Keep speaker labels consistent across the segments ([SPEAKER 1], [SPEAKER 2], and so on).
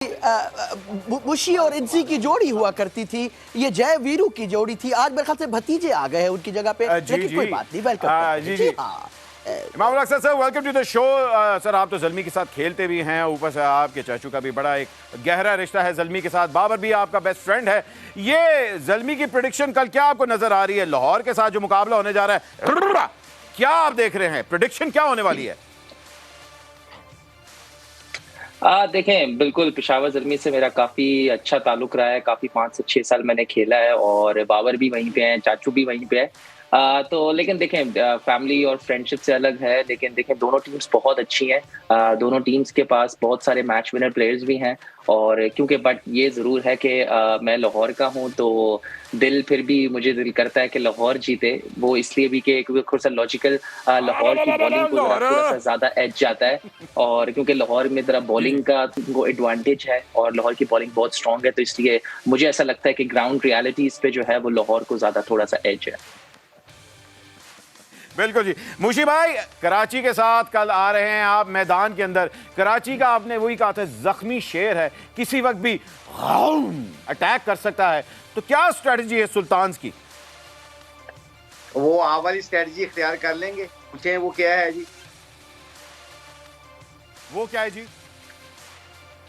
[SPEAKER 1] मुशी और इंसी की जोड़ी हुआ करती थी, ये जय वीरू की जोड़ी थी। आज मेरे ख्याल से भतीजे आ गए हैं उनकी जगह पे, लेकिन कोई बात नहीं, वेलकम।
[SPEAKER 2] जी जी Imam Akhtar sir, welcome to the show. Sir, आप तो ज़ल्मी के साथ खेलते भी हैं, ऊपर से आपके चाचू का भी बड़ा एक गहरा रिश्ता है ज़ल्मी के साथ। बाबर भी आपका बेस्ट फ्रेंड है। ये ज़ल्मी की प्रेडिक्शन कल क्या आपको नजर आ रही है? लाहौर के साथ जो मुकाबला होने जा रहा है, क्या आप देख रहे हैं? प्रेडिक्शन क्या होने वाली है?
[SPEAKER 3] देखें, बिल्कुल पेशावर ज़ल्मी से मेरा काफ़ी अच्छा ताल्लुक रहा है। काफ़ी 5 से 6 साल मैंने खेला है और बाबर भी वहीं पे हैं, चाचू भी वहीं पे है। तो लेकिन देखें, फैमिली और फ्रेंडशिप से अलग है, लेकिन देखें दोनों टीम्स बहुत अच्छी हैं। दोनों टीम्स के पास बहुत सारे मैच विनर प्लेयर्स भी हैं और क्योंकि बट ये ज़रूर है कि मैं लाहौर का हूँ, तो मुझे दिल करता है कि लाहौर जीते। वो इसलिए भी कि थोड़ा सा लॉजिकल लाहौर की बॉलिंग को थोड़ा सा ज़्यादा एज जाता है और क्योंकि लाहौर में ज़रा बॉलिंग का वो एडवांटेज है और लाहौर की बॉलिंग बहुत स्ट्रॉन्ग है, तो इसलिए मुझे ऐसा लगता है कि ग्राउंड रियलिटीज़ पे जो है वो लाहौर को ज़्यादा थोड़ा सा एज है।
[SPEAKER 2] बिल्कुल जी। मुशी भाई, कराची के साथ कल आ रहे हैं आप मैदान के अंदर। कराची का आपने वही कहा था, जख्मी शेर है, किसी वक्त भी अटैक कर सकता है। तो क्या स्ट्रेटजी है सुल्तान्स की?
[SPEAKER 4] वो आप वाली स्ट्रेटजी इख्तियार कर लेंगे। पूछें वो क्या है जी?
[SPEAKER 2] वो क्या है जी?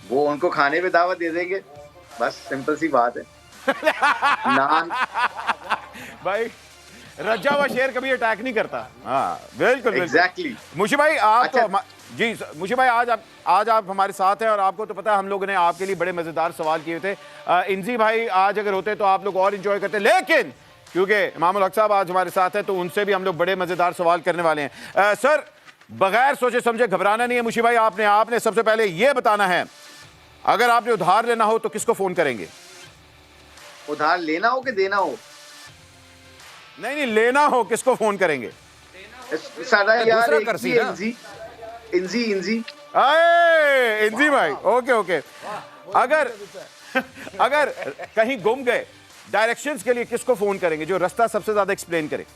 [SPEAKER 4] वो उनको खाने पे दावत दे देंगे, बस सिंपल सी बात है। नान
[SPEAKER 2] भाई, रजा हुआ शेर कभी अटैक नहीं करता। हाँ बिल्कुल
[SPEAKER 4] एग्जैक्टली।
[SPEAKER 2] मुशी भाई, आप
[SPEAKER 4] अच्छा।
[SPEAKER 2] तो जी मुशी भाई, आज आप हमारे साथ हैं और आपको तो पता है हम लोगों ने आपके लिए बड़े मजेदार सवाल किए थे। इंजी भाई आज अगर होते तो आप लोग और इंजॉय करते, लेकिन क्योंकि इमामुल हक साहब आज हमारे साथ हैं तो उनसे भी हम लोग बड़े मजेदार सवाल करने वाले हैं। सर, बगैर सोचे समझे घबराना नहीं है। मुशी भाई, आपने सबसे पहले ये बताना है, अगर आपने उधार लेना हो तो किसको फोन करेंगे?
[SPEAKER 4] उधार लेना हो कि देना हो?
[SPEAKER 2] नहीं, लेना हो किसको फोन करेंगे?
[SPEAKER 4] सादा यार, इंजी इंजी इंजी
[SPEAKER 2] इंजी भाई, ओके। अगर कहीं गुम गए, डायरेक्शंस के लिए किसको फोन करेंगे जो रास्ता सबसे ज्यादा एक्सप्लेन करे?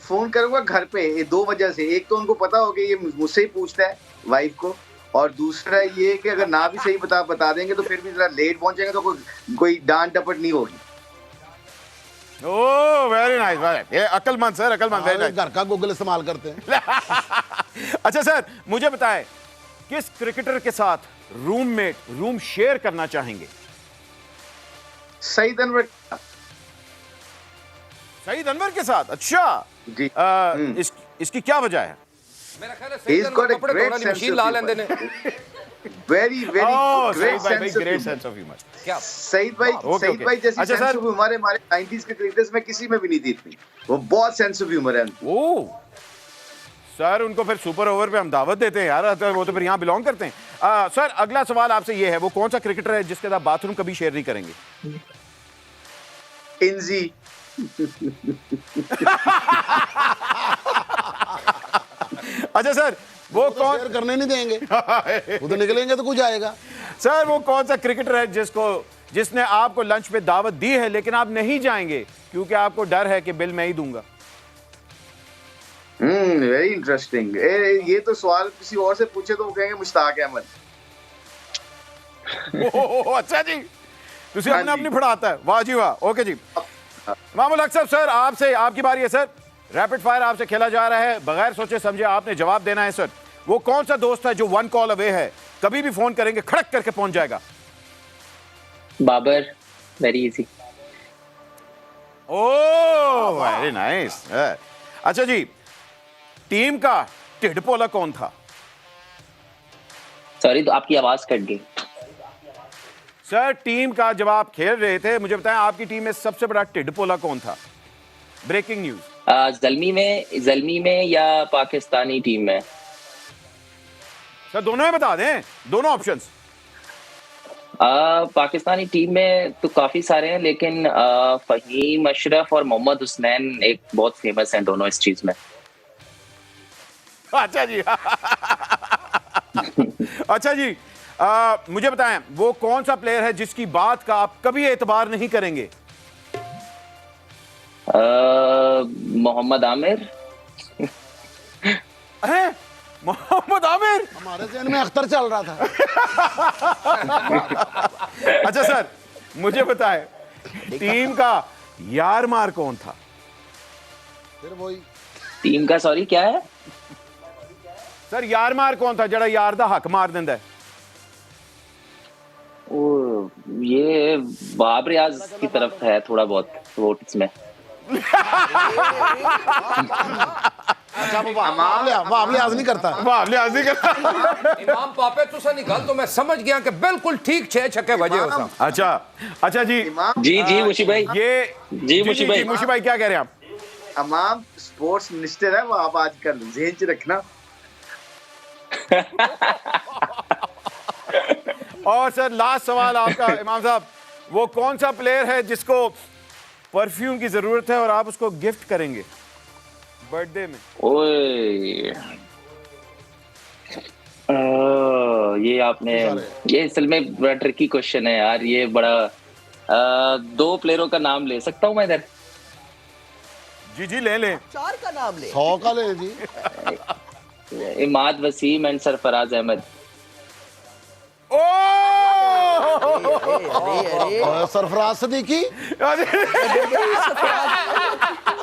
[SPEAKER 4] फोन करूंगा घर पे। दो वजह से, एक तो उनको पता हो कि ये मुझसे ही पूछता है, वाइफ को, और दूसरा ये कि अगर ना भी सही बता देंगे तो फिर भी जरा लेट पहुंचेंगे तो कोई डांट डपट नहीं होगी।
[SPEAKER 2] ओह वेरी नाइस, ये अक्लमंद सर, अक्लमंद। Very nice.
[SPEAKER 5] घर का गूगल इस्तेमाल करते हैं।
[SPEAKER 2] अच्छा सर, मुझे बताएं, किस क्रिकेटर के साथ रूम शेयर करना चाहेंगे?
[SPEAKER 4] सईद
[SPEAKER 2] अनवर के साथ? अच्छा
[SPEAKER 4] जी।
[SPEAKER 2] इसकी क्या वजह है?
[SPEAKER 6] मेरा ख्याल है सईद अनवर कपड़े धोने वाली मशीन ला लेंदे ने।
[SPEAKER 4] Very
[SPEAKER 2] great sense of humour.
[SPEAKER 6] क्या
[SPEAKER 4] सईद भाई जैसी सेंस ऑफ ह्यूमर हमारे 90s के क्रिकेटर्स में किसी में भी नहीं थी इतनी। वो बहुत सेंस ऑफ ह्यूमर है।
[SPEAKER 2] ओह सर, उनको फिर सुपर ओवर पे हम दावत देते हैं यार, तो वो तो फिर यहाँ बिलोंग करते हैं। सर, अगला सवाल आपसे ये है, वो कौन सा क्रिकेटर है जिसके साथ बाथरूम कभी शेयर नहीं करेंगे?
[SPEAKER 4] इंजी।
[SPEAKER 2] अच्छा सर, वो
[SPEAKER 5] तो
[SPEAKER 2] कौन
[SPEAKER 5] शेयर करने नहीं देंगे, वो तो निकलेंगे तो कुछ आएगा।
[SPEAKER 2] सर, वो कौन सा क्रिकेटर है जिसने आपको लंच पे दावत दी है लेकिन आप नहीं जाएंगे क्योंकि आपको डर है कि बिल मैं ही दूंगा?
[SPEAKER 4] Very interesting. ये तो सवाल किसी और से पूछे तो वो कहेंगे मुश्ताक अहमद।
[SPEAKER 2] अच्छा जी, तुझे अपनी फड़ाता है, वाह जी वाह। ओके जी, इमामुल हक साहब, सर आपसे आपकी बारी है। सर, रैपिड फायर आपसे खेला जा रहा है, बगैर सोचे समझे आपने जवाब देना है। सर, वो कौन सा दोस्त है जो 1 कॉल अवे है, कभी भी फोन करेंगे खड़क करके पहुंच जाएगा?
[SPEAKER 3] Babar, very easy.
[SPEAKER 2] Oh very nice. अच्छा जी, टीम का टिडपोला कौन था?
[SPEAKER 3] सॉरी, तो आपकी आवाज कट गई।
[SPEAKER 2] सर, टीम का जब आप खेल रहे थे, मुझे बताएं आपकी टीम में सबसे बड़ा टिडपोला कौन था? Breaking news.
[SPEAKER 3] ज़ल्मी में या पाकिस्तानी टीम में?
[SPEAKER 2] सर, दोनों में बता दें, दोनों ऑप्शंस।
[SPEAKER 3] पाकिस्तानी टीम में तो काफी सारे हैं, लेकिन फहीम अशरफ और मोहम्मद हुसनैन एक बहुत फेमस हैं दोनों इस चीज में।
[SPEAKER 2] अच्छा जी। अच्छा जी, मुझे बताएं, वो कौन सा प्लेयर है जिसकी बात का आप कभी एतबार नहीं करेंगे?
[SPEAKER 3] मोहम्मद आमिर।
[SPEAKER 2] मोहम्मद आमिर।
[SPEAKER 5] हमारे जहन में अख्तर चल रहा था।
[SPEAKER 2] अच्छा सर, मुझे बताए टीम का यार मार कौन था?
[SPEAKER 5] फिर वही
[SPEAKER 3] टीम का सॉरी क्या है?
[SPEAKER 2] सर यार मार कौन था जड़ा यार दा हक मार दिंदा है?
[SPEAKER 3] ओ, ये वहाब रियाज की तरफ है थोड़ा बहुत वोट इसमें।
[SPEAKER 5] अच्छा वाह लिहाज नहीं करता।
[SPEAKER 2] वाह लिहाज नहीं करता।
[SPEAKER 6] इमाम पापे तुसा निकल तो मैं समझ गया कि बिल्कुल ठीक 6 छक्के बजे हो सा।
[SPEAKER 2] अच्छा जी
[SPEAKER 3] जी मुशी भाई,
[SPEAKER 2] ये
[SPEAKER 3] जी मुशी भाई,
[SPEAKER 2] मुशी भाई क्या कह रहे हैं आप?
[SPEAKER 4] अमाम स्पोर्ट्स मिनिस्टर है वो, आप आजकल ज़हन च रखना।
[SPEAKER 2] और सर लास्ट सवाल आपका इमाम साहब, वो कौन सा प्लेयर है जिसको परफ्यूम की जरूरत है और आप उसको गिफ्ट करेंगे बर्थडे में?
[SPEAKER 3] ओए ये आपने, ये असल में बड़ा ट्रिकी क्वेश्चन है यार, ये बड़ा 2 प्लेयरों का नाम ले सकता हूँ मैं इधर?
[SPEAKER 2] जी ले
[SPEAKER 1] 4 का नाम ले।
[SPEAKER 5] 100 का ले जी।
[SPEAKER 3] इमाद वसीम एंड सरफराज अहमद।
[SPEAKER 2] ओ
[SPEAKER 1] अरे
[SPEAKER 5] सरफराज सदीकी।